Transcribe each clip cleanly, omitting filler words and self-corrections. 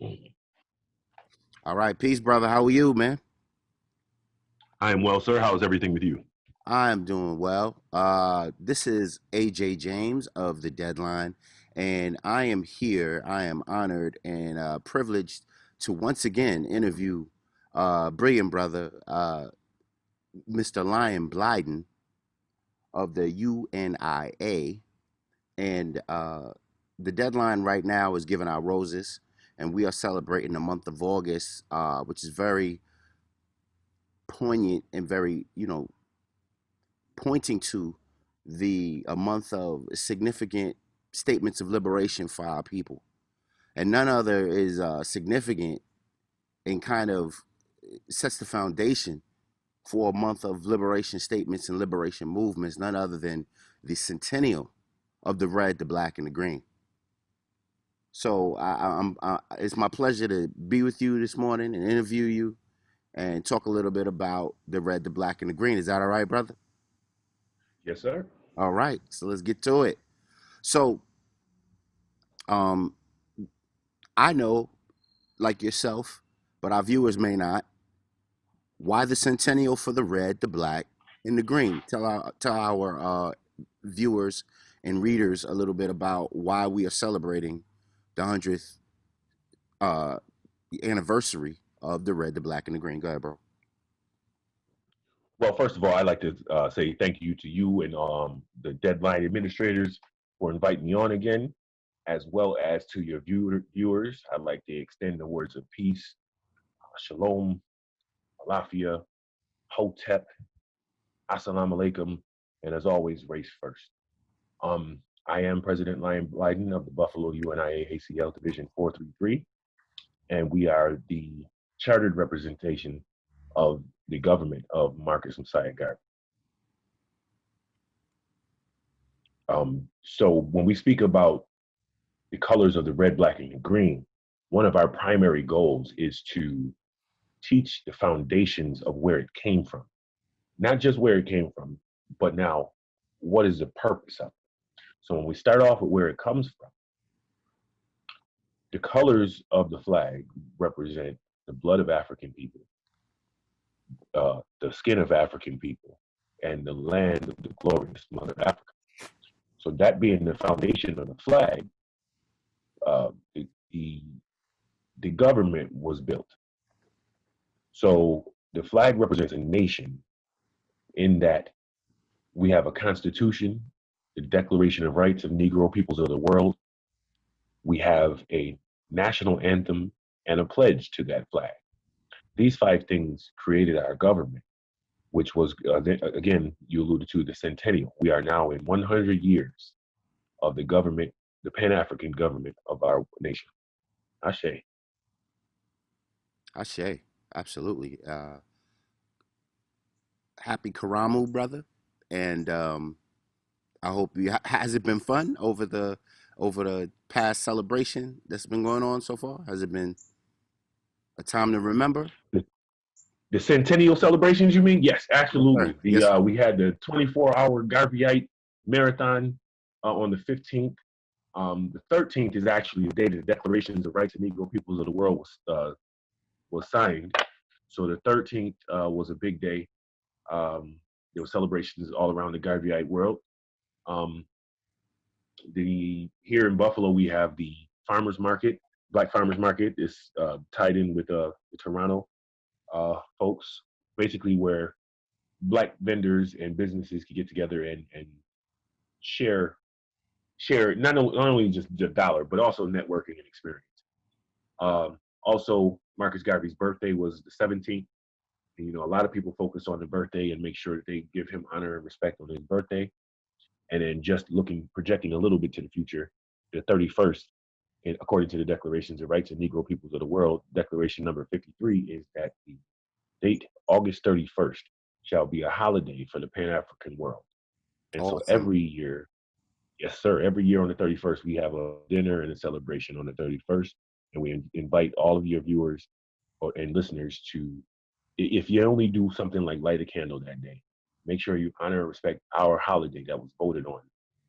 All right, peace, brother. How are you, man? I am well, sir. How's everything with you? I am doing well. This is AJ James of the Deadline, and I am here. I am honored and privileged to once again interview brilliant brother, Mr. Lion Blyden of the UNIA. And the deadline right now is giving our roses, and we are celebrating the month of August, which is very poignant and very, pointing to the a month of significant statements of liberation for our people, and none other is significant and kind of sets the foundation for a month of liberation statements and liberation movements. None other than the centennial of the red, the black, and the green. So it's my pleasure to be with you this morning and interview you and talk a little bit about the red, the black, and the green. Is that all right, brother? Yes, sir. All right. So let's get to it. So um, I know, like yourself, but our viewers may not. Why the centennial for the red, the black, and the green? Tell our viewers and readers a little bit about why we are celebrating the 100th uh, anniversary of the red, the black, and the green. Go ahead, bro. Well, first of all, I'd like to say thank you to you and the Deadline administrators for inviting me on again, as well as to your viewers. I'd like to extend the words of peace, shalom, alafia, hotep, assalamu alaikum, and as always, race first. Um, I am President Lion Blyden of the Buffalo UNIA ACL Division 433, and we are the chartered representation of the government of Marcus Messiah Garvey. So when we speak about the colors of the red, black, and the green, one of our primary goals is to teach the foundations of where it came from. Not just where it came from, but now what is the purpose of it? So when we start off with where it comes from, the colors of the flag represent the blood of African people, the skin of African people, and the land of the glorious mother Africa. So that being the foundation of the flag, uh, the, the the government was built. So the flag represents a nation in that we have a constitution, the Declaration of Rights of Negro peoples of the world. We have a national anthem and a pledge to that flag. These five things created our government, which was, again, you alluded to the centennial. We are now in 100 years of the government, the Pan African government of our nation. Ashe. Ashe, absolutely. Happy Karamu, brother, and I hope you has it been fun over the past celebration that's been going on so far. Has it been a time to remember? The, the centennial celebrations, you mean? Yes, Yes, sir. absolutely. Yes, sir. We had the 24-hour Garveyite marathon on the 15th. The 13th is actually the day the Declarations of Rights of Negro Peoples of the World was signed. So the 13th was a big day. There were celebrations all around the Garveyite world. Um, the Here in Buffalo we have the farmers market. Black farmers market is tied in with the Toronto folks, basically where black vendors and businesses can get together and share not only just the dollar but also networking and experience. Also, Marcus Garvey's birthday was the 17th. And, a lot of people focus on the birthday and make sure that they give him honor and respect on his birthday. And then just projecting a little bit to the future, the 31st, and according to the Declarations of Rights of Negro Peoples of the World, Declaration number 53 is that the date, August 31st, shall be a holiday for the Pan-African world. And so Awesome. every year, yes, sir, every year on the 31st, we have a dinner and a celebration on the 31st. And we invite all of your viewers and listeners to, if you only do something like light a candle that day, make sure you honor and respect our holiday that was voted on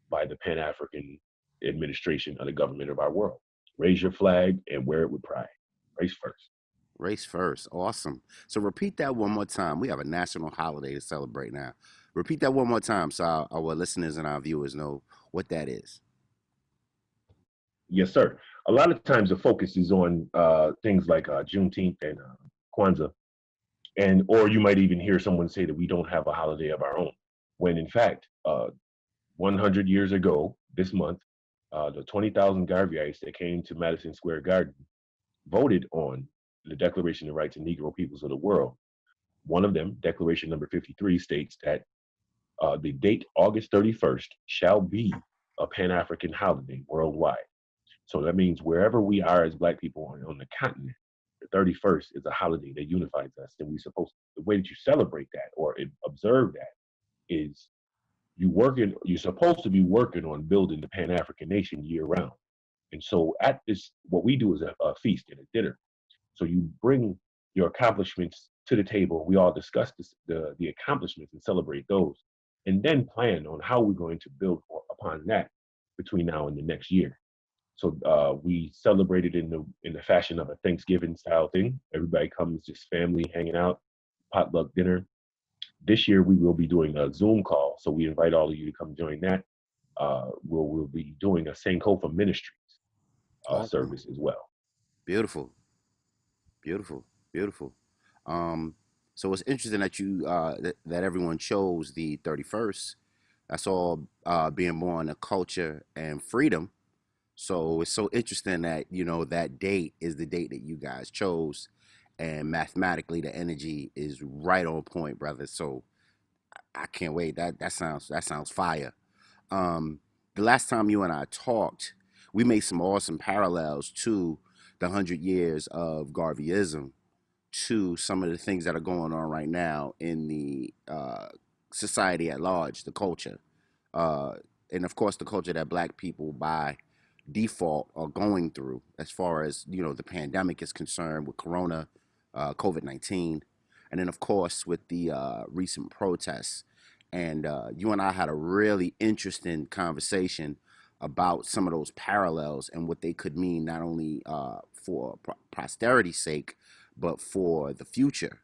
by the Pan African administration of the government of our world. Raise your flag and wear it with pride. Race first. Race first. Awesome. So repeat that one more time. We have a national holiday to celebrate now. Repeat that one more time so our listeners and our viewers know what that is. Yes, sir. A lot of times the focus is on things like Juneteenth and Kwanzaa, and or you might even hear someone say that we don't have a holiday of our own, when in fact, 100 years ago this month, the 20,000 Garveyites that came to Madison Square Garden voted on the Declaration of Rights of Negro Peoples of the World. One of them, Declaration number 53, states that the date August 31st shall be a Pan African holiday worldwide. So that means wherever we are as Black people on the continent, the 31st is a holiday that unifies us. And we supposed the way that you celebrate that or observe that is you're supposed to be working on building the Pan African nation year round. And so at this, what we do is a feast and a dinner. So you bring your accomplishments to the table. We all discuss the accomplishments and celebrate those, and then plan on how we're going to build upon that between now and the next year. So we celebrated in the fashion of a Thanksgiving style thing. Everybody comes, just family hanging out, potluck dinner. This year we will be doing a Zoom call, so we invite all of you to come join that. We'll be doing a Sankofa Ministries Awesome. service as well. Beautiful. Beautiful. Beautiful. Um, so it's interesting that that everyone chose the 31st. That's all being more on the culture and freedom. So it's so interesting that, that date is the date that you guys chose. And mathematically the energy is right on point, brother. So I can't wait. That sounds fire. Um, the last time you and I talked, we made some awesome parallels to the 100 years of Garveyism, to some of the things that are going on right now in the society at large, the culture, uh, and of course the culture that Black people by default are going through, as far as the pandemic is concerned with Corona, COVID-19, and then of course with the recent protests. And you and I had a really interesting conversation about some of those parallels and what they could mean, not only for posterity's sake, but for the future.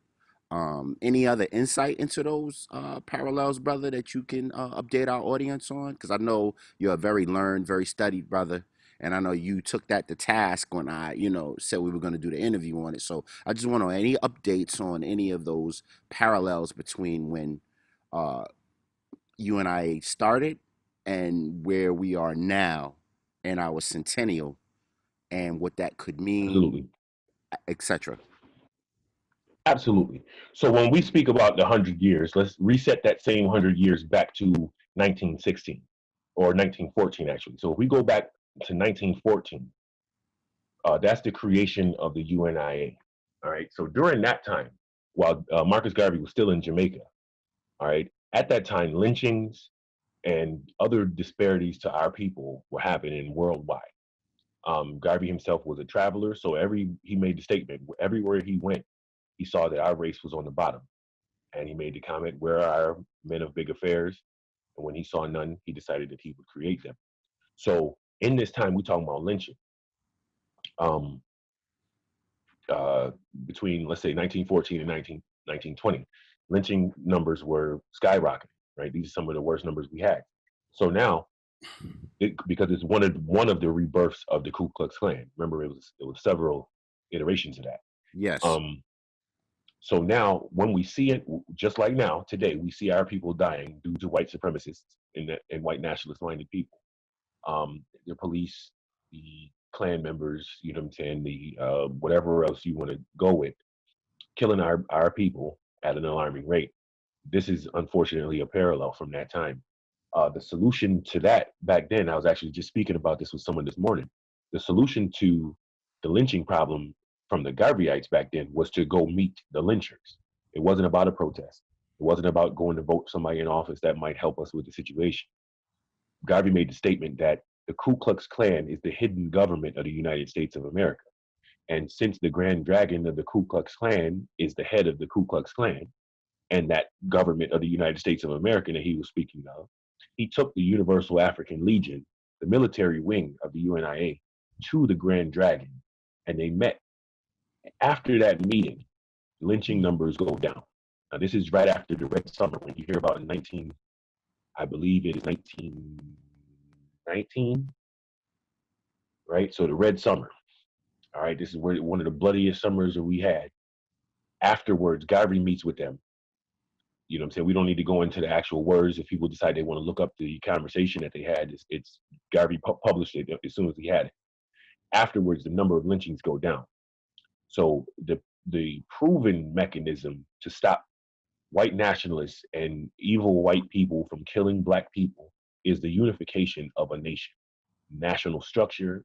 Any other insight into those parallels, brother, that you can update our audience on? Because I know you're a very learned, very studied brother, and I know you took that to task when I, said we were going to do the interview on it. So I just want to know any updates on any of those parallels between when uh, you and I started and where we are now in our centennial, and what that could mean, Absolutely. etc. Absolutely. So when we speak about the 100 years, let's reset that same 100 years back to 1916 or 1914, actually. So if we go back to 1914, that's the creation of the UNIA. All right. So during that time, while Marcus Garvey was still in Jamaica, all right, at that time, lynchings and other disparities to our people were happening worldwide. Garvey himself was a traveler, so he made the statement everywhere he went, he saw that our race was on the bottom. And he made the comment, "Where are our men of big affairs?" And when he saw none, he decided that he would create them. So in this time, we're talking about lynching. Um, uh, Between, let's say, 1914 and 1920, lynching numbers were skyrocketing, right? These are some of the worst numbers we had. So now, because it's one of the rebirths of the Ku Klux Klan. Remember, it was several iterations of that. Yes. Um, So now, when we see it, just like now, today, we see our people dying due to white supremacists and white nationalist-minded people. The police, the Klan members, you know what I'm saying, the whatever else you want to go with, killing our people at an alarming rate. This is unfortunately a parallel from that time. The solution to that back then, I was actually just speaking about this with someone this morning. The solution to the lynching problem from the Garveyites back then was to go meet the lynchers. It wasn't about a protest. It wasn't about going to vote somebody in office that might help us with the situation. Garvey made the statement that the Ku Klux Klan is the hidden government of the United States of America. And since the Grand Dragon of the Ku Klux Klan is the head of the Ku Klux Klan, and that government of the United States of America that he was speaking of, he took the Universal African Legion, the military wing of the UNIA, to the Grand Dragon, and they met. After that meeting, lynching numbers go down. Now, this is right after the Red Summer, when you hear about in 19, I believe it is 1919, right? So the Red Summer, all right, this is where one of the bloodiest summers that we had. Afterwards, Garvey meets with them. You know what I'm saying? We don't need to go into the actual words. If people decide they want to look up the conversation that they had, it's Garvey published it as soon as he had it. Afterwards, the number of lynchings go down. So the proven mechanism to stop white nationalists and evil white people from killing black people is the unification of a nation. National structure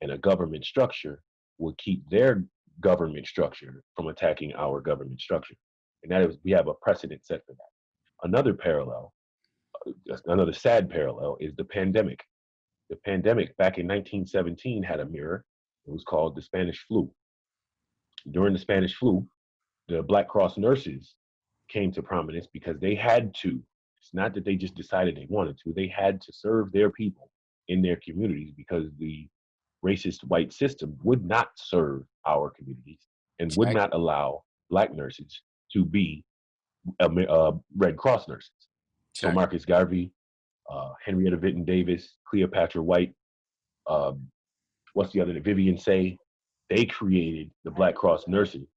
and a government structure will keep their government structure from attacking our government structure. And that is, we have a precedent set for that. Another parallel, another sad parallel, is the pandemic. The pandemic back in 1917 had a mirror. It was called the Spanish flu. During the Spanish flu, the Black Cross nurses came to prominence because they had to. It's not that they just decided they wanted to. They had to serve their people in their communities because the racist white system would not serve our communities and would Check, not allow Black nurses to be Red Cross nurses. So check. Marcus Garvey, Henrietta Vinton Davis, Cleopatra White, what's the other? Vivian Say. They created the Black Cross nurses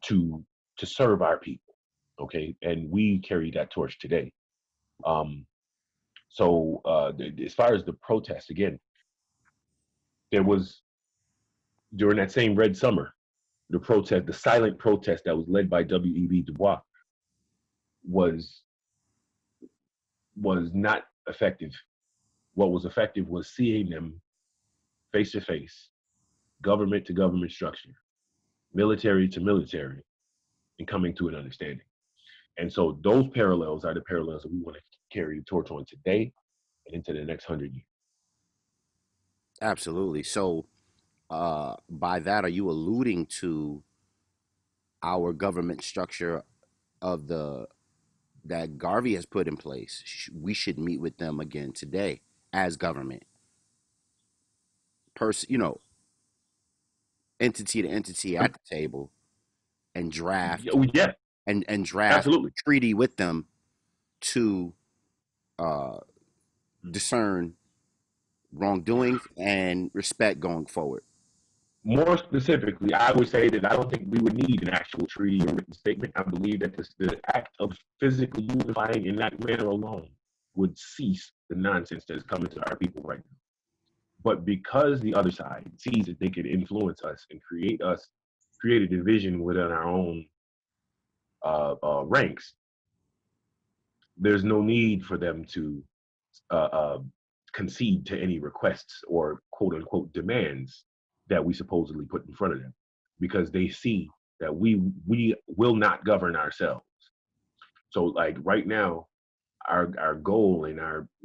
to serve our people. Okay, and we carry that torch today. Um, so as far as the protest, again, there was during that same Red Summer, the protest, the silent protest that was led by W.E.B. Du Bois was not effective. What was effective was seeing them face to face, government to government structure, military to military, and coming to an understanding. And so those parallels are the parallels that we want to carry the torch on today and into the next 100 years. Absolutely. So, by that, are you alluding to our government structure of the that Garvey has put in place? We should meet with them again today as government, you know, entity to entity at the table, and draft Yeah, and draft absolutely. a treaty with them to uh, discern wrongdoings and respect going forward. More specifically, I would say that I don't think we would need an actual treaty or written statement. I believe that the act of physically unifying in that manner alone would cease the nonsense that's coming to our people right now. But because the other side sees that they can influence us and create a division within our own ranks, there's no need for them to uh, uh, concede to any requests or quote unquote demands that we supposedly put in front of them, because they see that we will not govern ourselves. So like right now, our goal and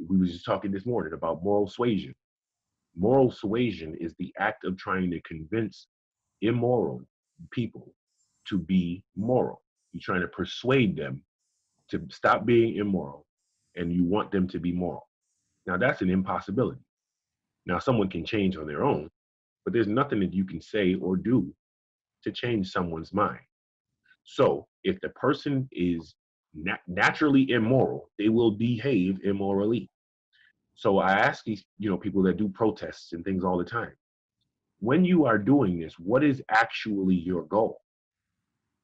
we were just talking this morning about moral suasion. Moral suasion is the act of trying to convince immoral people to be moral. You're trying to persuade them to stop being immoral, and you want them to be moral. Now that's an impossibility. Now someone can change on their own, but there's nothing that you can say or do to change someone's mind. So if the person is naturally immoral, they will behave immorally. So I ask these, people that do protests and things all the time, when you are doing this, what is actually your goal?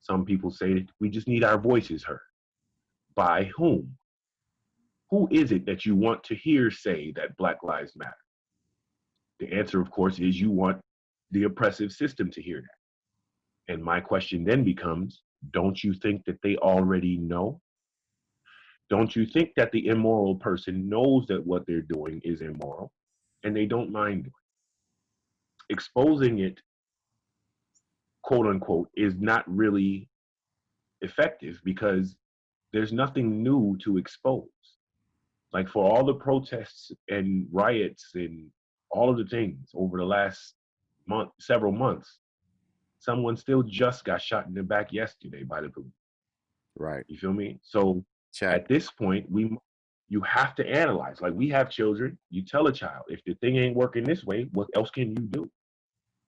Some people say we just need our voices heard. By whom? Who is it that you want to hear say that Black Lives Matter? The answer, of course, is you want the oppressive system to hear that. And my question then becomes, don't you think that they already know? Don't you think that the immoral person knows that what they're doing is immoral and they don't mind doing it? Exposing it, quote unquote, is not really effective because there's nothing new to expose. Like for all the protests and riots and all of the things over the last several months, someone still just got shot in the back yesterday by the police. Right. You feel me? So Check. at this point, you have to analyze. Like we have children, you tell a child, if the thing ain't working this way, what else can you do?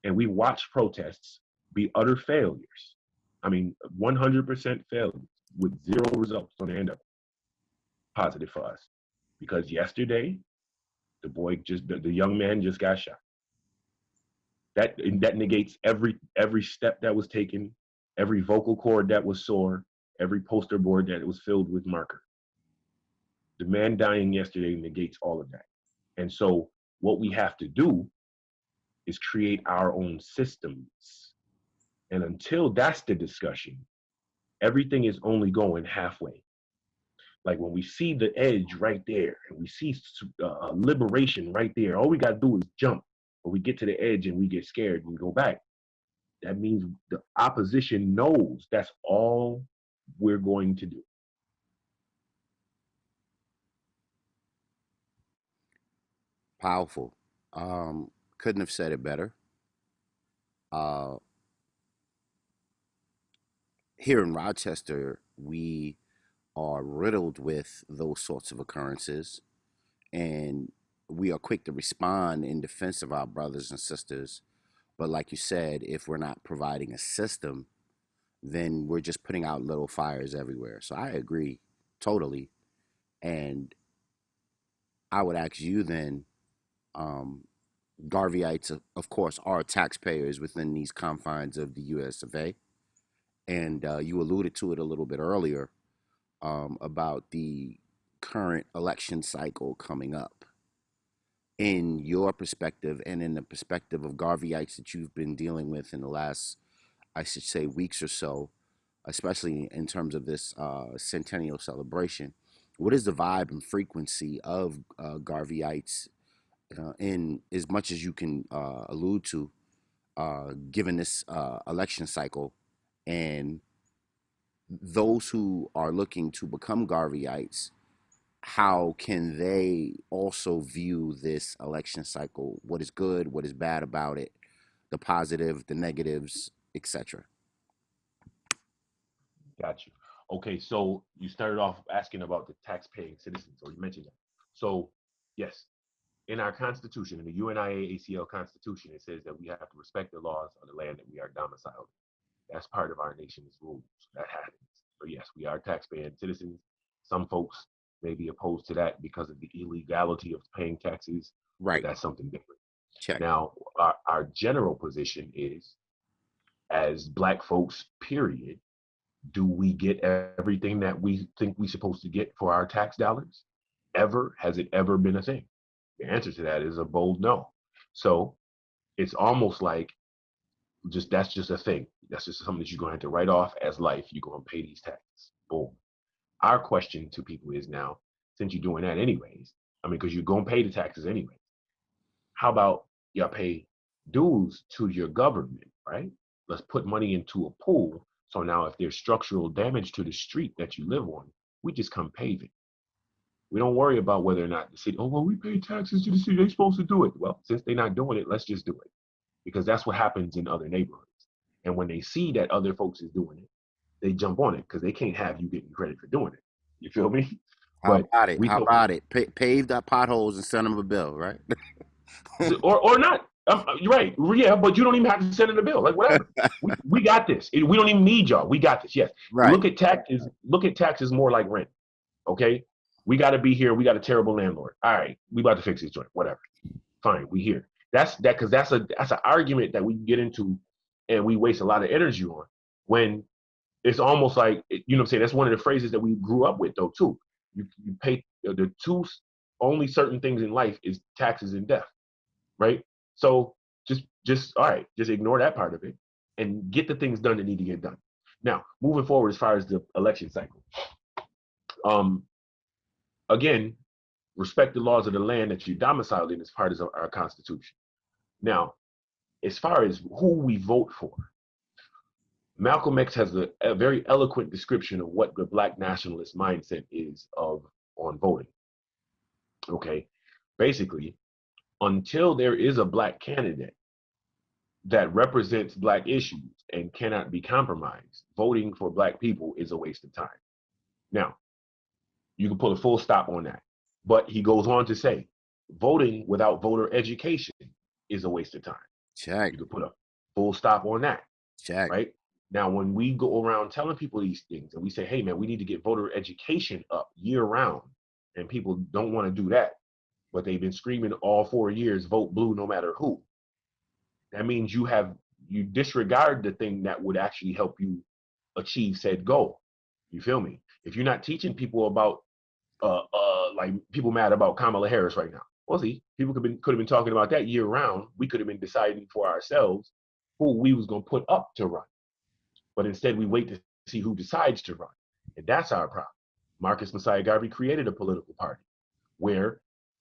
And we watch protests be utter failures. I mean, 100% failures with zero results on the end of it. Positive for us. Because yesterday, the young man just got shot. That negates every step that was taken, every vocal cord that was sore, every poster board that was filled with marker. The man dying yesterday negates all of that. And so what we have to do is create our own systems. And until that's the discussion, everything is only going halfway. Like when we see the edge right there and we see liberation right there, all we got to do is jump. Or we get to the edge and we get scared and we go back. That means the opposition knows that's all we're going to do. Powerful. Couldn't have said it better. Uh, Here in Rochester, we are riddled with those sorts of occurrences, and we are quick to respond in defense of our brothers and sisters. But like you said, if we're not providing a system, then we're just putting out little fires everywhere. So I agree totally. And I would ask you then, um, Garveyites, of course, are taxpayers within these confines of the US of A. And you alluded to it a little bit earlier about the current election cycle coming up. In your perspective and in the perspective of Garveyites that you've been dealing with in the last, I should say, weeks or so, especially in terms of this centennial celebration, what is the vibe and frequency of Garveyites in as much as you can allude to, given this election cycle, and those who are looking to become Garveyites, how can they also view this election cycle? What is good? What is bad about it? The positive, the negatives, etc. Got you. Okay, so you started off asking about the tax-paying citizens, or you mentioned that. So, yes, in our Constitution, in the UNIA ACL Constitution, it says that we have to respect the laws of the land that we are domiciled. That's part of our nation's rules. That happens. So yes, we are taxpaying citizens. Some folks may be opposed to that because of the illegality of paying taxes, but Right. that's something different. Check. Now, our general position is, as Black folks, period, do we get everything that we think we're supposed to get for our tax dollars? Ever? Has it ever been a thing? The answer to that is a bold no. So it's almost like that's just a thing. That's just something that you're going to have to write off as life. You're going to pay these taxes. Boom. Our question to people is now, since you're doing that anyways, I mean, because you're going to pay the taxes anyways, how about you pay dues to your government, right? Let's put money into a pool. So now if there's structural damage to the street that you live on, we just come pave it. We don't worry about whether or not the city, oh, well, we pay taxes to the city. They're supposed to do it. Well, since they're not doing it, let's just do it. Because that's what happens in other neighborhoods. And when they see that other folks is doing it, they jump on it because they can't have you getting credit for doing it. You feel me? How But about it? we How told, about it? Pave the potholes and send them a bill, right? or not. You're right. Yeah, but you don't even have to send in a bill. Like whatever. We got this. We don't even need y'all. We got this. Yes. Right. Look at taxes. Look at taxes more like rent. Okay. We got to be here. We got a terrible landlord. All right. We about to fix this joint. Whatever. Fine. We here. That's that because that's an argument that we get into, and we waste a lot of energy on when it's almost like, you know what I'm saying? That's one of the phrases that we grew up with though too. You pay the two only certain things in life is taxes and death, right? So just all right, just ignore that part of it and get the things done that need to get done. Now, moving forward as far as the election cycle. Um, again, respect the laws of the land that you domiciled in as part of our Constitution. Now, as far as who we vote for, Malcolm X has a very eloquent description of what the Black nationalist mindset is on voting. Okay, basically, until there is a Black candidate that represents Black issues and cannot be compromised, voting for Black people is a waste of time. Now, you can put a full stop on that. But he goes on to say, voting without voter education is a waste of time. Check. You can put a full stop on that. Check. right? Now, when we go around telling people these things and we say, hey, man, we need to get voter education up year round, and people don't want to do that, but they've been screaming all 4 years, vote blue no matter who. That means you disregard the thing that would actually help you achieve said goal. You feel me? If you're not teaching people about like people mad about Kamala Harris right now. Well, see, people could have been talking about that year round. We could have been deciding for ourselves who we was gonna put up to run. But instead, we wait to see who decides to run, and that's our problem. Marcus Messiah Garvey created a political party where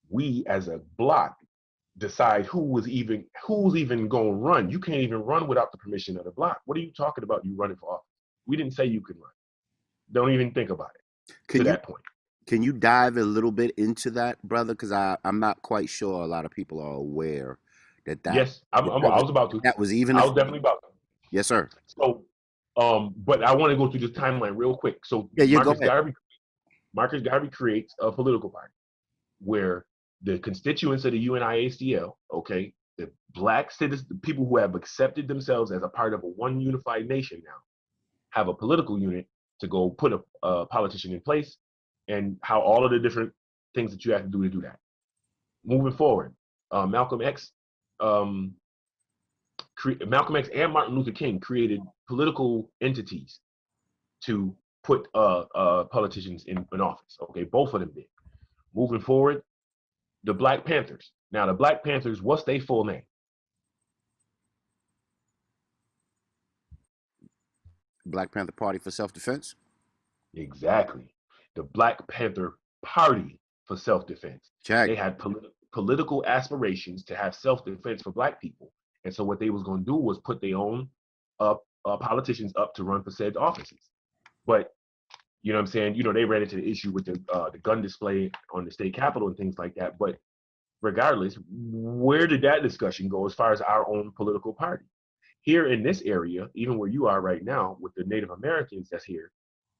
we, as a bloc, decide who's even going to run. You can't even run without the permission of the bloc. What are you talking about? You running for office? We didn't say you could run. Don't even think about it Can to you that point. can you dive a little bit into that, brother? Because I'm not quite sure a lot of people are aware that Yes, I was about to. that was even a I was thing. definitely about to. Yes, sir. So, but I want to go through this timeline real quick. So Yeah, yeah. Go ahead. Marcus Garvey creates a political party where the constituents of the UNIACL, okay, the black citizens, the people who have accepted themselves as a part of a one unified nation now, have a political unit to go put a politician in place, and how all of the different things that you have to do that. Moving forward, Malcolm X, um, Malcolm X and Martin Luther King created political entities to put politicians in office. Okay, both of them did. Moving forward, the Black Panthers. Now, the Black Panthers, what's their full name? Black Panther Party for Self-Defense. Exactly. The Black Panther Party for Self-Defense. Check. They had political aspirations to have self-defense for Black people. And so what they was going to do was put their own politicians up to run for said offices. But, you know what I'm saying? You know, they ran into the issue with the gun display on the state capitol and things like that. But regardless, where did that discussion go as far as our own political party? Here in this area, even where you are right now with the Native Americans that's here,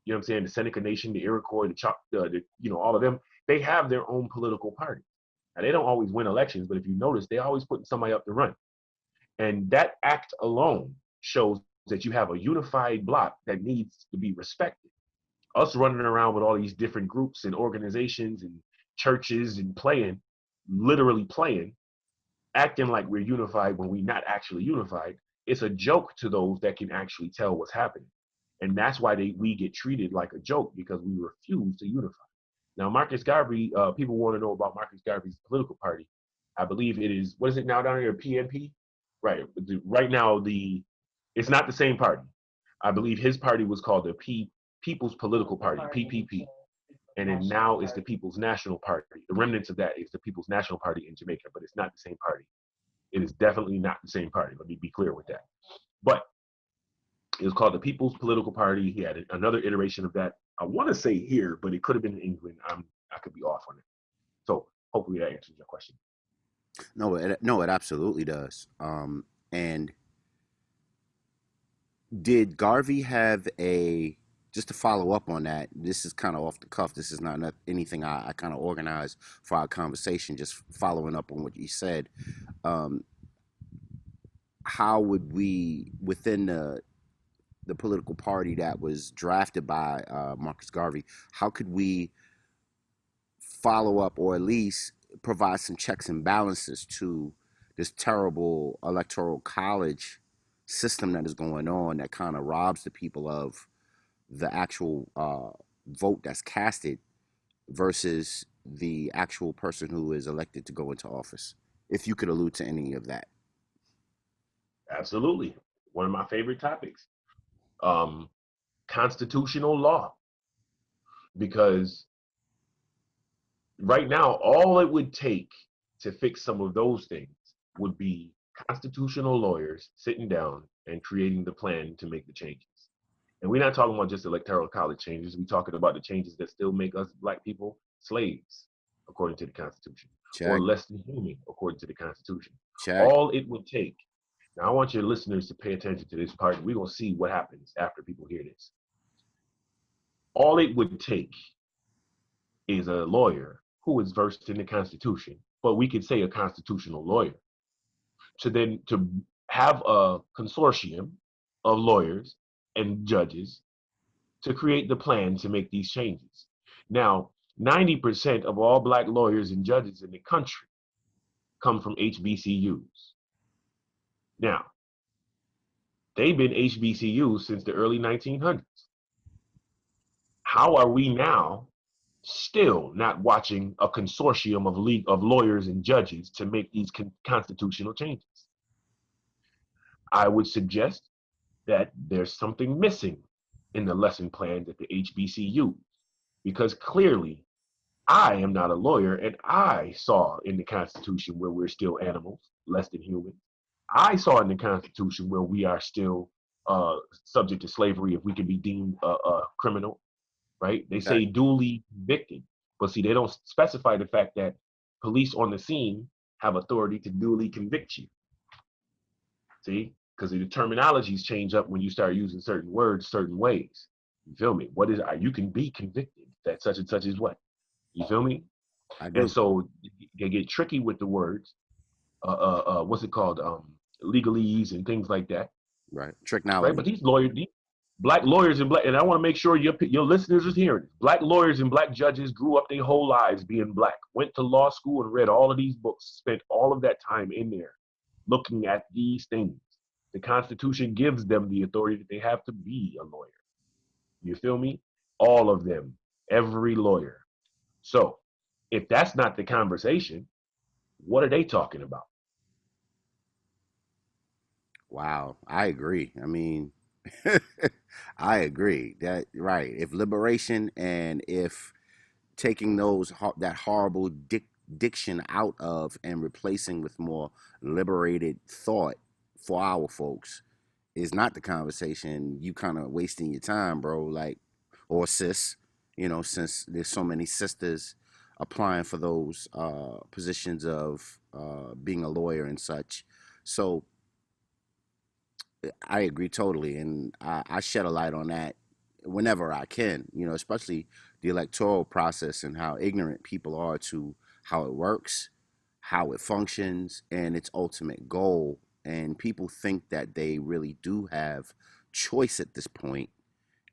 you know what I'm saying, the Seneca Nation, the Iroquois, all of them, they have their own political party. Now, they don't always win elections, but if you notice, they always putting somebody up to run. And that act alone shows that you have a unified bloc that needs to be respected. Us running around with all these different groups and organizations and churches and literally playing, acting like we're unified when we're not actually unified, it's a joke to those that can actually tell what's happening. And that's why we get treated like a joke, because we refuse to unify. Now, Marcus Garvey, people want to know about Marcus Garvey's political party. I believe it is, what is it now down here, PNP? Right. Right now, it's not the same party. I believe his party was called the People's Political Party, PPP. And then now it's the People's National Party. The remnants of that is the People's National Party in Jamaica, but it's not the same party. It is definitely not the same party. Let me be clear with that. But it was called the People's Political Party. He had another iteration of that. I want to say here, but it could have been in England. I could be off on it. So hopefully that answers your question. No, it absolutely does. And did Garvey have just to follow up on that? This is kind of off the cuff. This is not anything I kind of organized for our conversation. Just following up on what you said. How would we, within the political party that was drafted by Marcus Garvey, how could we follow up or at least provide some checks and balances to this terrible electoral college system that is going on that kind of robs the people of the actual vote that's casted versus the actual person who is elected to go into office? If you could allude to any of that. Absolutely. One of my favorite topics. Constitutional law. Because right now, all it would take to fix some of those things would be constitutional lawyers sitting down and creating the plan to make the changes. And we're not talking about just electoral college changes. We're talking about the changes that still make us Black people slaves, according to the Constitution, or Check. less than human, according to the Constitution. Check. All it would take. Now, I want your listeners to pay attention to this part. We're going to see what happens after people hear this. All it would take is a lawyer who is versed in the Constitution, but we could say a constitutional lawyer, to have a consortium of lawyers and judges to create the plan to make these changes. Now, 90% of all black lawyers and judges in the country come from HBCUs. Now, they've been HBCUs since the early 1900s. How are we now still not watching a consortium of lawyers and judges to make these constitutional changes? I would suggest that there's something missing in the lesson plans at the HBCUs because clearly I am not a lawyer and I saw in the Constitution where we're still animals, less than human. I saw in the Constitution where we are still subject to slavery if we can be deemed a criminal, right? They Okay. say duly convicted, but see, they don't specify the fact that police on the scene have authority to duly convict you. See, because the terminologies change up when you start using certain words certain ways. You feel me? What is you can be convicted that such and such is what? You feel me? I And do. so they get tricky with the words. What's it called? Legalese and things like that, Right. right? But Tricknology. these black lawyers and black, and I want to make sure your listeners are hearing this. Black lawyers and black judges grew up their whole lives being black, went to law school and read all of these books, spent all of that time in there looking at these things. The Constitution gives them the authority that they have to be a lawyer. You feel me? All of them, every lawyer. So if that's not the conversation, what are they talking about? Wow. I agree. I mean, I agree that right. If liberation and if taking that horrible diction out of and replacing with more liberated thought for our folks is not the conversation, you kind of wasting your time, bro. Like, or sis, since there's so many sisters applying for those positions of being a lawyer and such. So I agree totally, and I shed a light on that whenever I can. Especially the electoral process and how ignorant people are to how it works, how it functions, and its ultimate goal. And people think that they really do have choice at this point.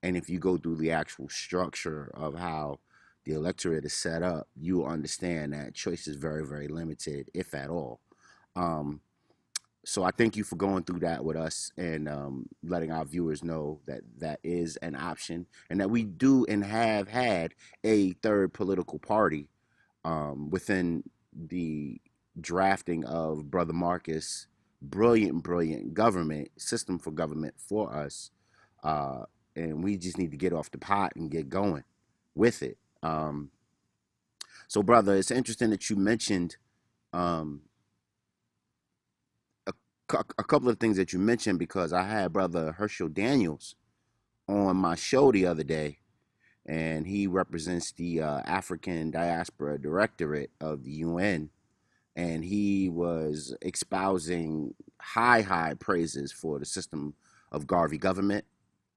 And if you go through the actual structure of how the electorate is set up, you will understand that choice is very, very limited, if at all. Um, so I thank you for going through that with us and letting our viewers know that that is an option and that we do and have had a third political party within the drafting of Brother Marcus' brilliant, brilliant government system for government for us. Uh, and we just need to get off the pot and get going with it. So, brother, it's interesting that you mentioned um, a, a couple of things that you mentioned because I had Brother Herschel Daniels on my show the other day, and he represents the African Diaspora Directorate of the UN, and he was espousing high, high praises for the system of Garvey government,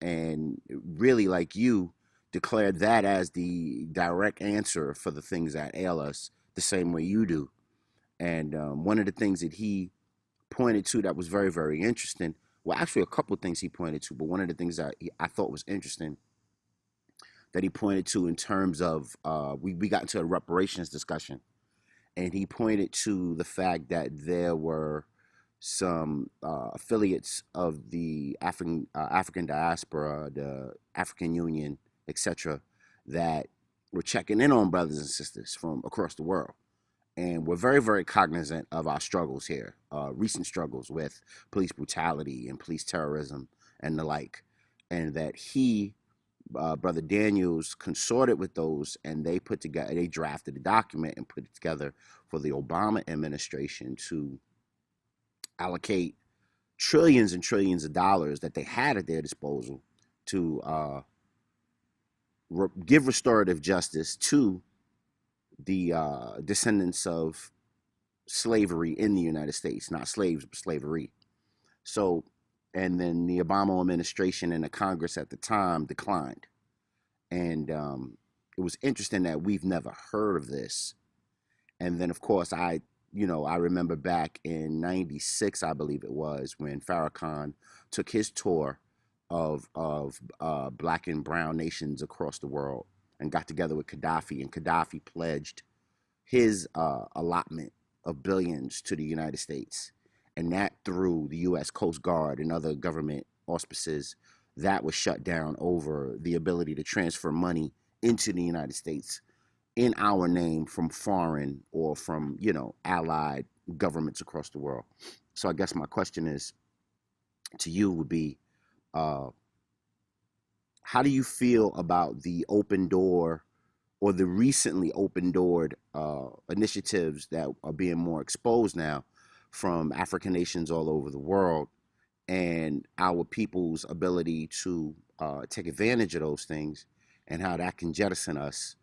and really, like you, declared that as the direct answer for the things that ail us, the same way you do. And one of the things that he pointed to that was very, very interesting. Well, actually, a couple of things he pointed to, but one of the things that I thought was interesting that he pointed to in terms of we got into a reparations discussion, and he pointed to the fact that there were some affiliates of the African diaspora, the African Union, etc., that were checking in on brothers and sisters from across the world. And we're very, very cognizant of our struggles here, recent struggles with police brutality and police terrorism and the like. And that Brother Daniels, consorted with those, and they drafted a document and put it together for the Obama administration to allocate trillions and trillions of dollars that they had at their disposal to give restorative justice to the descendants of slavery in the United States, not slaves, but slavery. So, and then the Obama administration and the Congress at the time declined. And it was interesting that we've never heard of this. And then, of course, I I remember back in '96, I believe it was, when Farrakhan took his tour of black and brown nations across the world and got together with Gaddafi, and Gaddafi pledged his allotment of billions to the United States, and that through the U.S. Coast Guard and other government auspices, that was shut down over the ability to transfer money into the United States in our name from foreign or from allied governments across the world. So I guess my question is to you would be, uh, how do you feel about the open door or the recently open doored initiatives that are being more exposed now from African nations all over the world, and our people's ability to take advantage of those things, and how that can jettison us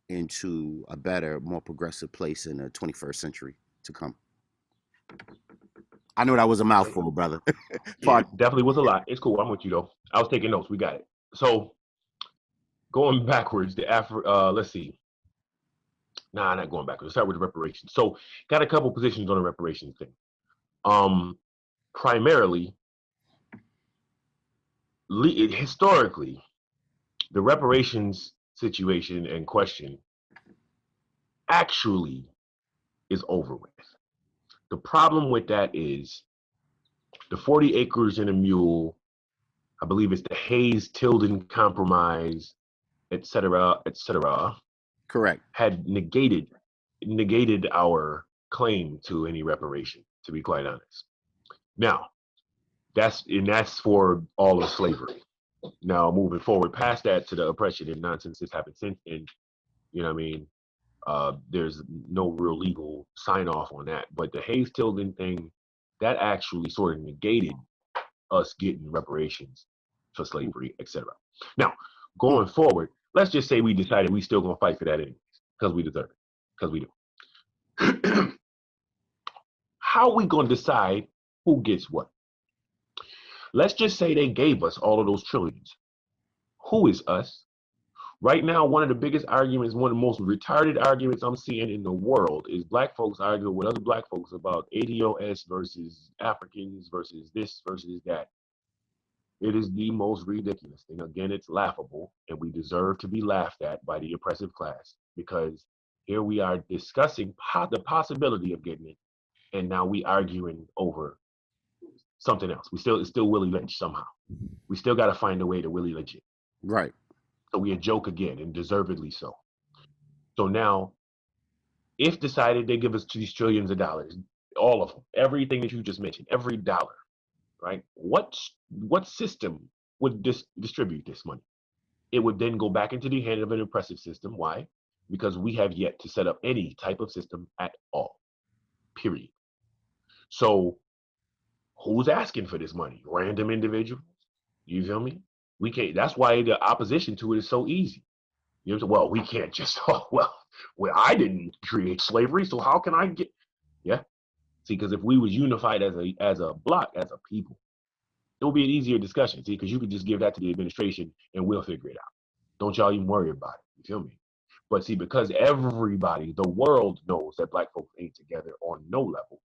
into a better, more progressive place in the 21st century to come? I know that was a Okay. mouthful, brother. Yeah, Pardon. it definitely was a lot. It's cool. I'm with you though. I was taking notes. We got it. So going backwards, let's see. Nah, not going backwards. Let's start with the reparations. So got a couple positions on the reparations thing. Um, Primarily, historically, the reparations situation and question actually is over with. The problem with that is the 40 acres and a mule, I believe it's the Hayes-Tilden Compromise, et cetera, Correct. had negated our claim to any reparation, to be quite honest. Now, that's for all of slavery. Now, moving forward past that to the oppression and nonsense that's happened since then, you know what I mean? There's no real legal sign off on that. But the Hayes Tilden thing, that actually sort of negated us getting reparations for slavery, etc. Now, Hmm. going forward, let's just say we decided we still gonna fight for that anyways, because we deserve it, because we do. How are we gonna decide who gets what? Let's just say they gave us all of those trillions. Who is us? Right now, one of the biggest arguments, one of the most retarded arguments I'm seeing in the world is black folks arguing with other black folks about ADOS versus Africans versus this versus that. It is the most ridiculous thing. Again, it's laughable, and we deserve to be laughed at by the oppressive class because here we are discussing the possibility of getting it, and now we arguing over something else. It's still Willie Lynch somehow. We still got to find a way to Willie Lynch it. Right. So we a joke again, and deservedly so. So now, if decided they give us these trillions of dollars, all of them, everything that you just mentioned, every dollar, right? What system would distribute this money? It would then go back into the hand of an oppressive system. Why? Because we have yet to set up any type of system at all. Period. So who's asking for this money? Random individuals. You feel me? We can't. That's why the opposition to it is so easy. You know, well, we can't just. Oh, well, I didn't create slavery, so how can I get? Yeah. See, because if we was unified as a block, as a people, it would be an easier discussion. See, because you could just give that to the administration and we'll figure it out. Don't y'all even worry about it. You feel me? But see, because everybody, the world knows that black folks ain't together on no level,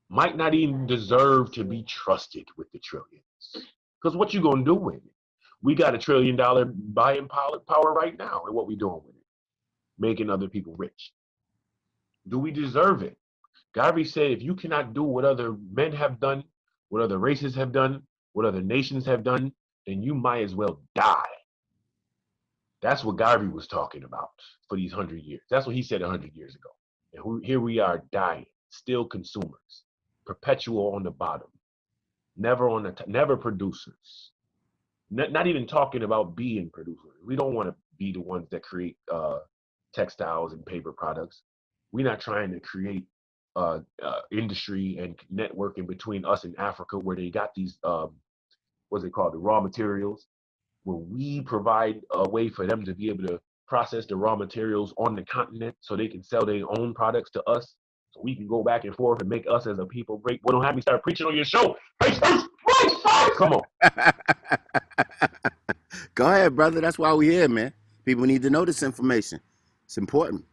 might not even deserve to be trusted with the trillions. Because what you gonna do with it? We got $1 trillion buying power right now, and what we doing with it? Making other people rich. Do we deserve it? Garvey said, if you cannot do what other men have done, what other races have done, what other nations have done, then you might as well die. That's what Garvey was talking about for these 100 years. That's what he said 100 years ago. And here we are dying, still consumers, perpetual on the bottom, never on the never producers. Not even talking about being producers. We don't want to be the ones that create textiles and paper products. We're not trying to create industry and networking between us and Africa, where they got these what's it called, the raw materials, where we provide a way for them to be able to process the raw materials on the continent so they can sell their own products to us, so we can go back and forth and make us as a people great. Well, don't have me start preaching on your show. Come on. Go ahead, brother. That's why we're here, man. People need to know this information. It's important.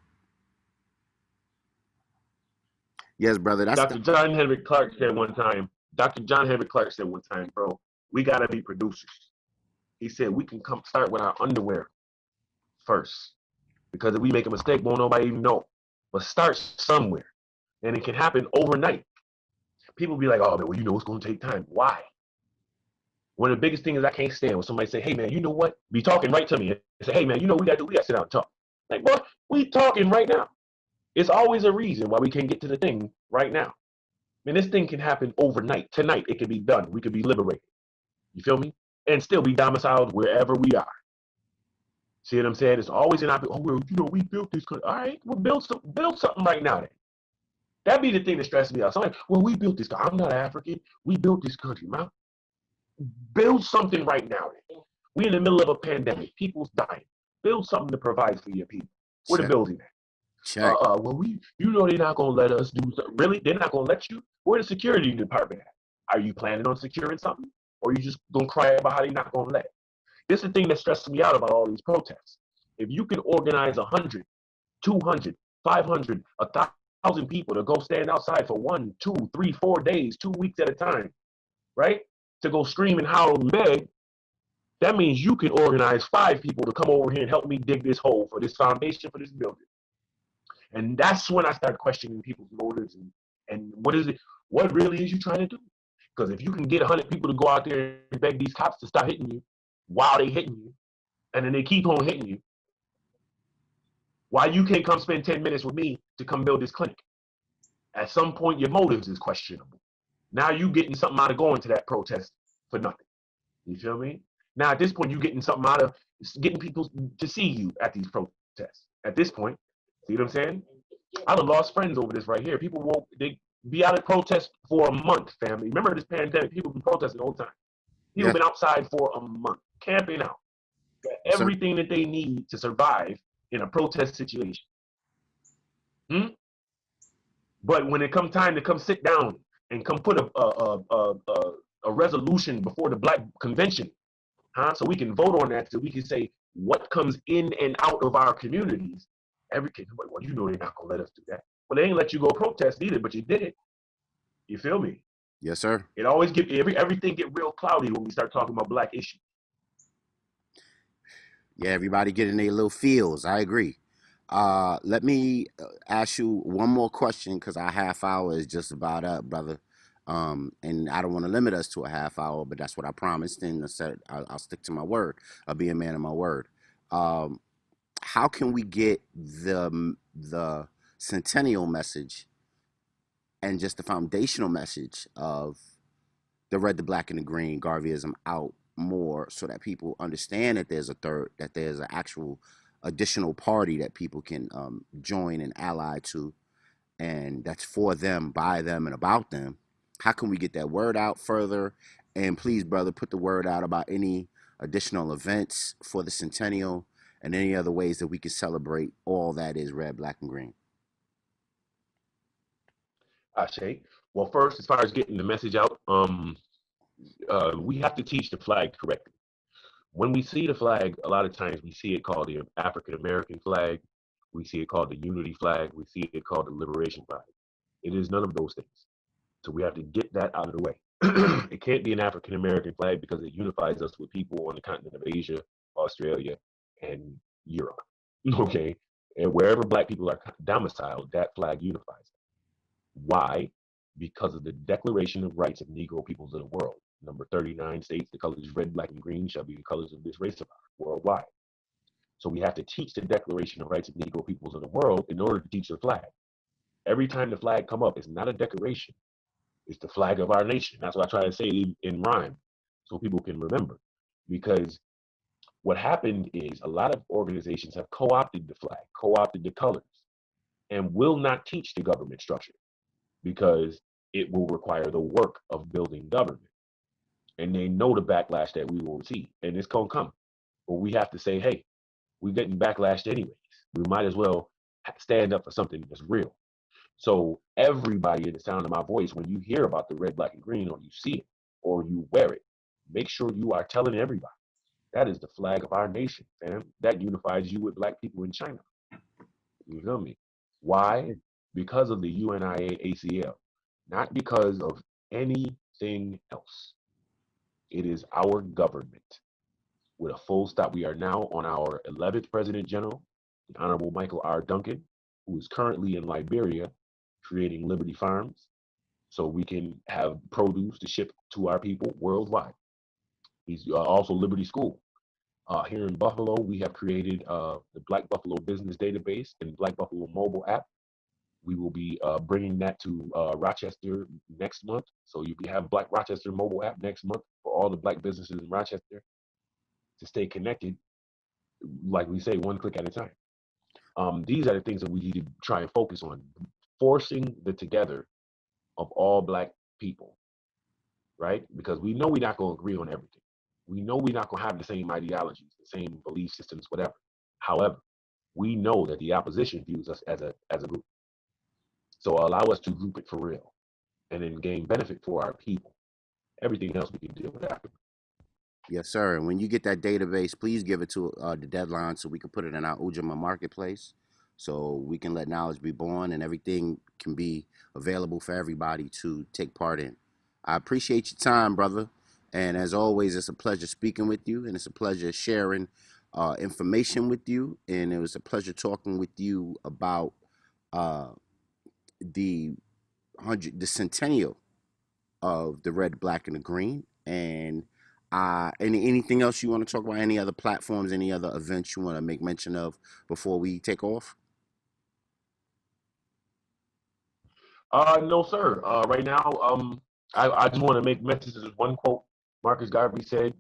Yes, brother. That's Dr. John Henrik Clark said one time, Dr. John Henrik Clark said one time, bro, we gotta be producers. He said we can come start with our underwear first. Because if we make a mistake, won't nobody even know. But start somewhere. And it can happen overnight. People be like, oh, man, well, you know it's going to take time. Why? One of the biggest things I can't stand when somebody say, hey, man, you know what? Be talking right to me and say, hey, man, you know what we got to sit down and talk. Like, what? We talking right now. It's always a reason why we can't get to the thing right now. Man, this thing can happen overnight. Tonight, it can be done. We can be liberated. You feel me? And still be domiciled wherever we are. See what I'm saying? It's always an option. Oh, well, you know, we built this country. All right, well, build something right now then. That'd be the thing that stresses me out. Somebody, well, we built this. I'm not African. We built this country, man. Build something right now. Then. We in the middle of a pandemic. People's dying. Build something to provide for your people. Where the check. building at? Check. Well, you know, they're not gonna let us do something. Really? They're not gonna let you? Where the security department at? Are you planning on securing something, or are you just gonna cry about how they're not gonna let? This is the thing that stresses me out about all these protests. If you can organize 100, 200, 500, 1,000 people to go stand outside for 1, 2, 3, 4 days, 2 weeks at a time, right? To go scream and howl and beg, that means you can organize 5 people to come over here and help me dig this hole for this foundation for this building. And that's when I start questioning people's motives and what is it, what really is you trying to do? Because if you can get 100 people to go out there and beg these cops to stop hitting you while they hitting you, and then they keep on hitting you, why you can't come spend 10 minutes with me to come build this clinic? At some point, your motives is questionable. Now you getting something out of going to that protest for nothing. You feel me? Now at this point, you getting something out of getting people to see you at these protests. At this point, see what I'm saying? I've lost friends over this right here. People won't they be out of protest for a month, family. Remember this pandemic, people been protesting all the time. People Yes, been outside for a month, camping out. Got yes, sir. everything that they need to survive in a protest situation. Hmm? But when it comes time to come sit down and come put a resolution before the Black Convention, huh? So we can vote on that, so we can say what comes in and out of our communities. Every kid, well, you know they're not gonna let us do that. Well, they ain't let you go protest either, but you did it. You feel me? Yes, sir. It always get everything get real cloudy when we start talking about Black issues. Yeah, everybody getting their little feels. I agree. Let me ask you one more question because our half hour is just about up, brother. And I don't want to limit us to a half hour, but that's what I promised, and I said I'll stick to my word. I'll be a man of my word. Um, how can we get the centennial message and just the foundational message of the red, the black, and the green Garveyism out more so that people understand that there's a third, that there's an actual additional party that people can join and ally to, and that's for them, by them, and about them. How can we get that word out further? And please, brother, put the word out about any additional events for the centennial and any other ways that we can celebrate all that is red, black, and green. I say. Well, first, as far as getting the message out, we have to teach the flag correctly. When we see the flag, a lot of times we see it called the African American flag. We see it called the unity flag. We see it called the liberation flag. It is none of those things. So we have to get that out of the way. It can't be an African American flag because it unifies us with people on the continent of Asia, Australia, and Europe. Okay. And wherever Black people are domiciled, that flag unifies. Why? Because of the Declaration of Rights of Negro Peoples of the World. Number 39 states the colors red, black, and green shall be the colors of this race of ours worldwide. So we have to teach the Declaration of Rights of Negro Peoples of the World in order to teach the flag. Every time the flag come up, it's not a decoration. It's the flag of our nation. That's what I try to say in rhyme so people can remember. Because what happened is a lot of organizations have co-opted the flag, co-opted the colors, and will not teach the government structure because it will require the work of building government. And they know the backlash that we will receive, and it's gonna come. But we have to say, hey, we're getting backlashed anyways. We might as well stand up for something that's real. So everybody in the sound of my voice, when you hear about the red, black, and green, or you see it, or you wear it, make sure you are telling everybody that is the flag of our nation, fam. That unifies you with Black people in China. You feel me? Why? because of the UNIA ACL, not because of anything else. It is our government. With a full stop, we are now on our 11th President General, the Honorable Michael R. Duncan, who is currently in Liberia creating Liberty Farms so we can have produce to ship to our people worldwide. He's also Liberty School. Here in Buffalo, we have created the Black Buffalo Business Database and Black Buffalo mobile app. We will be bringing that to Rochester next month. So you have Black Rochester mobile app next month for all the Black businesses in Rochester to stay connected, like we say, one click at a time. These are the things that we need to try and focus on, forcing the together of all Black people, right? Because we know we're not going to agree on everything. We know we're not going to have the same ideologies, the same belief systems, whatever. However, we know that the opposition views us as a group. So allow us to group it for real and then gain benefit for our people. Everything else we can deal with after. Yes, sir. And when you get that database, please give it to the deadline so we can put it in our Ujima marketplace so we can let knowledge be born and everything can be available for everybody to take part in. I appreciate your time, brother. And as always, it's a pleasure speaking with you and it's a pleasure sharing information with you. And it was a pleasure talking with you about uh, the the centennial of the red, black, and the green. And anything else you want to talk about? Any other platforms? Any other events you want to make mention of before we take off? No, sir. Right now, I just want to make messages. One quote Marcus Garvey said: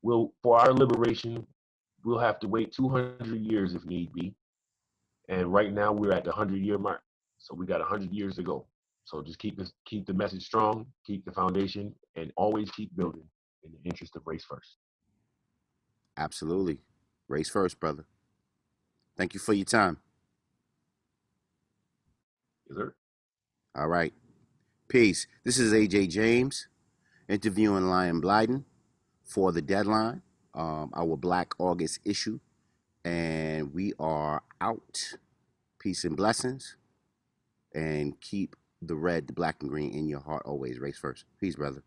"We'll for our liberation, we'll have to wait 200 years if need be, and right now we're at the 100-year mark. So we got 100 years to go. So just keep the message strong, keep the foundation, and always keep building in the interest of race first." Absolutely. Race first, brother. Thank you for your time. Yes, sir. All right. Peace. This is AJ James interviewing Lion Blyden for the deadline, our Black August issue. And we are out. Peace and blessings. And keep the red, the black, and green in your heart always. Race first. Peace, brother.